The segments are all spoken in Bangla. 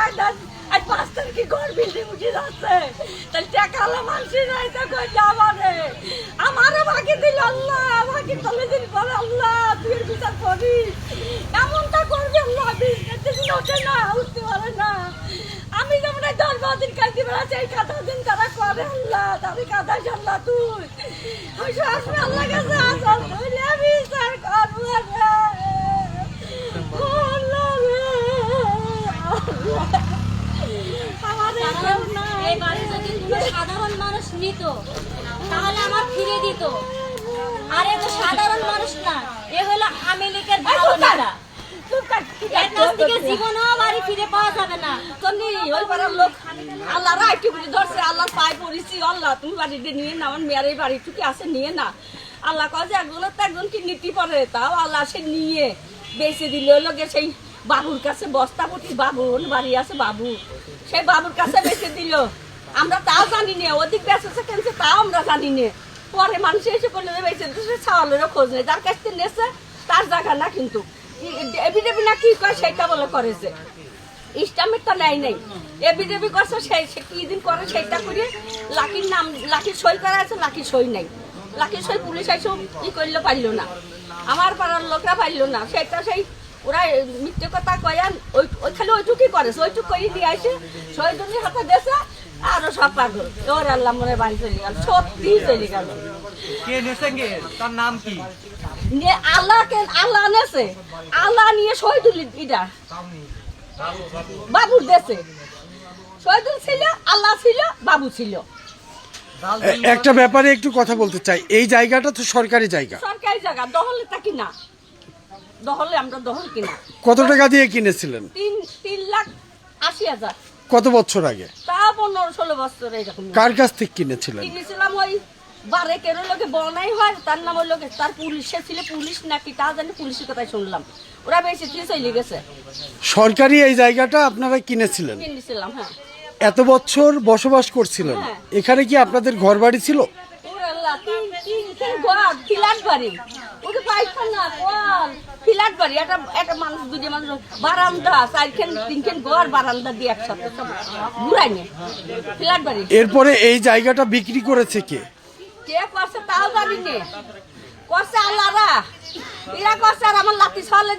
আজ 5 তারিখে ঘর বিল্ডিং উঠে যাচ্ছে তাহলে টাকা আলা মানুষই নাই তা কই আমারে আমারও ভাগে দিল আল্লাহ ভাগে তলে দিল বলে আল্লাহ তুই এর বিচার করিস এমনটা করবে আল্লাহ বিজনেস ওঠে না উঠতে পারে না আমি যেমন 10-12 দিন কাজে বেড়াচ্ছি এই কাটা দিন তারা করে আল্লাহ তাদের কাটা আল্লাহ তুই আমি আসবে আল্লাহ কাছে আসল তুই আমি বিচার করবো এই বাড়ি যদি কোনো সাধারণ মানুষ নিত তাহলে আমার ফিরে দিত আর এ তো সাধারণ মানুষ না এ হলো আওয়ামী লীগের ভালো নেতা এর কাছ থেকে জীবনেও বাড়ি ফিরে পাওয়া যাবে না ওই পাড়ার লোক আল্লাহ রাইটি বুঝে ধরছে আল্লাহ পায়ে পড়েছি আল্লাহ তুমি বাড়িতে নিয়ে না আমার মেয়ের এই বাড়ি টুকি আছে নিয়ে না আল্লাহ কয় যে একজনের তো একজনকে নীতি পড়ে তাও আল্লাহ সে নিয়ে বেঁচে দিল লোকে সেই বাবুর কাছে বস্তা পটি বাবু বাড়ি আছে বাবু সেই বাবুর কাছে বেঁচে দিল আমরা তাও জানি না ওদিক বেঁচেছে কেনছে তাও আমরা জানি না পরে মানুষ এসে বললে বেঁচে দিচ্ছে ছাওয়ালেরও খোঁজ নেই যার কাছ থেকে নেছে তার জায়গা না কিন্তু এবিডেবি না কি করে সেটা বলে করেছে ইসলামের তো নেই নেই এবিডেবি করছে সেই কি দিন করে সেইটা করে লাকির নাম লাকির সই করা আছে লাকির সই নেই লাকির সই পুলিশ এসে ই করলে পারলো না আমার পাড়ার লোকরা পারলো না সেটা সেই ওরা মিথ্যে কথা কয়ান ওই খালি ওইটুকুই করেছে ওইটুকু করে দিয়ে আসে শহীদুলের হাতে দেশে আরো সব পাগল ওর আল্লাহ মনে বাড়ি চলে গেল সত্যি চলে গেল তার নাম কি আল্লাহ নেছে আল্লাহ নিয়ে শহীদুল ইটা বাবুর দেশে শহীদুল ছিল আল্লাহ ছিল বাবু ছিল একটা ব্যাপারে একটু কথা বলতে চাই এই জায়গাটা তো সরকারি জায়গা সরকারি জায়গা দহলে তা কিনা দহলে আমরা দহল কিনা কত টাকা দিয়ে কিনেছিলেন 3,80,000 কত বছর আগে তা 15-16 বছর এরকম কার কাছ থেকে কিনেছিলেন কিনেছিলাম ওই বারেকের লোকে বনাই হয় তার নাম ওই লোকে তার পুলিশে ছিল পুলিশ নাকি তা জানি পুলিশের কথাই শুনলাম ওরা বেশি দিয়ে চলে গেছে সরকারি এই জায়গাটা আপনারা কিনেছিলেন কিনেছিলাম হ্যাঁ এত বছর বসবাস করছিলেন হ্যাঁ। এখানে কি আপনাদের ঘর বাড়ি ছিল ওরে আল্লাহ তিন ঘর ফ্ল্যাট বাড়ি ওকে পাইখানা কল ফ্ল্যাট বাড়ি একটা মানুষ দুটো মানুষ বারান্দা তিনখান ঘর বারান্দা দিয়ে একসাথে সব ঘুরাই নে ফ্ল্যাট বাড়ি এরপরে এই জায়গাটা বিক্রি করেছে কে কে করছে তাও জানি নে করছে আল্লাহরা এরা করছে আর আমার লাঠি ছলে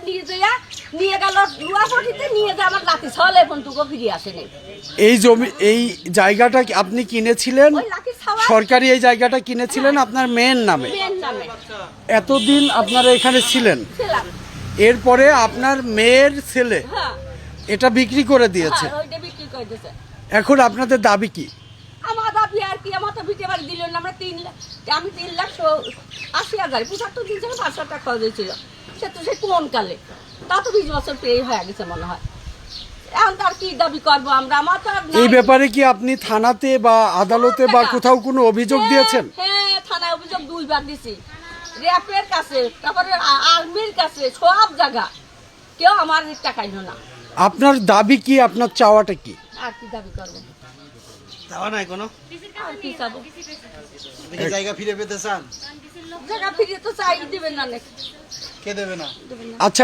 নিয়ে গেল লুয়াপটিতে নিয়ে যায় আমার লাঠি ছলে এখন টুকু ফিরে আসেনি এই জমি এই জায়গাটা কি আপনি কিনেছিলেন ওই লাঠি ছাওয়া সরকারি এই জায়গাটা কিনেছিলেন আপনার মেয়ের নামে মেয়ের নামে এতদিন আপনারা এখানে ছিলেন ছিলাম এরপরে আপনার মেয়ের ছেলে হ্যাঁ এটা বিক্রি করে দিয়েছে হ্যাঁ, ওইটা বিক্রি করে দিয়েছে এখন আপনাদের দাবি কি আমার দাবি আর কি আমার তো ভিটে বাড়ি দিল না আমরা 3,80,000 75 দিন থেকে 500 টাকা খরচ হয়েছিল সে তো সেই কোন কালে তা তো 20 বছর পেয়ে হয়ে গেছে মনে হয় এখন তার কি দাবি করবো আমরা আমার তো আর নাই। এই ব্যাপারে কি আপনি থানাতে বা আদালতে বা কোথাও কোনো অভিযোগ দিয়েছেন হ্যাঁ থানায় অভিযোগ 2 বার দিছি র্যাপের কাছে তারপরে আর্মির কাছে সব জায়গা কেউ আমার টাকা নিল না আপনার দাবি কি আপনার চাওয়াটা কি আর কি দাবি করবো দেওয়া নাই কোনো আর কি চাবো জায়গা ফিরে পেতে চান জায়গা ফিরিয়ে তো চাই দিবেন না নাকি কে দেবে না আচ্ছা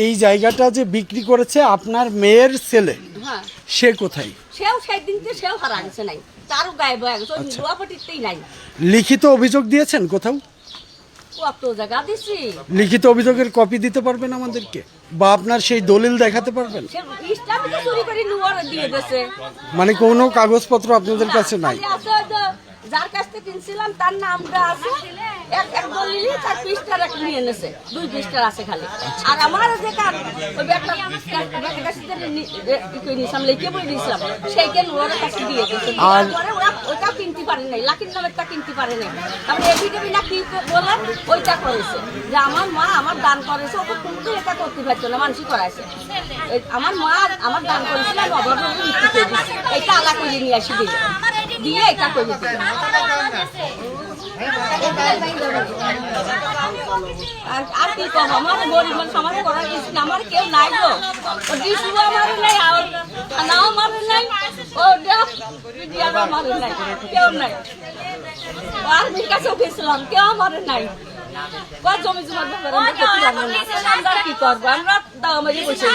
এই জায়গাটা যে বিক্রি করেছে আপনার মেয়ের ছেলে হ্যাঁ সে কোথায় সেও সেই দিনকে সেও হারা গেছে নাই তারও গায়েব হয়ে গেছে ওই লুয়াপটিতেই নাই লিখিত অভিযোগ দিয়েছেন কোথাও কত জায়গা দিছি লিখিত অভিযোগের কপি দিতে পারবেন আমাদেরকে বা আপনার সেই দলিল দেখাতে পারবেন সে ইসলামে তো চুরি করে লুয়ার দিয়ে দিয়েছে মানে কোনো কাগজপত্র আপনাদের কাছে নাই খালি আছে ওই যে যার কাছ থেকে কিনছিলাম তার নামটা আছে এক দলিলি তার পৃষ্ঠার একটা নিয়ে এনেছে 2 পৃষ্ঠার আছে খালি আর আমার যে কার ওই ব্যাগটা কাছে নিয়েছিলাম লিখে বই দিয়েছিলাম সেইখানে ওরা কাছে দিয়ে গেছে আর পরে ওরা ওটা কিনতে পারে নাই লাকির নামেরটা কিনতে পারে নাই তারপরে এবিডেবি না কি বলে ওইটা করেছে যে আমার মা আমার দান করেছে ওকে কিন্তু এটা করতে পারতো না মানুষই করাইছে আমার মা আমার দান করেছিল আমি অভাবে মৃত্যু করে দিচ্ছি এইটা আলাদা করে নিয়ে আসি দিয়ে এটা করে দিচ্ছি আর কি কম আমার গরিব মানুষ আমার করার কিছু না আমার কেউ নাই গো দিশু আমার নাই নাও আমার নাই ও ডিয়ার আমার নাই কেউ নাই আর্মির কাছেও গেছিলাম কেউ আমার নাই জমি জমা ব্যাপারে আমরা কি করবো আমরা দাও আমাদের বসে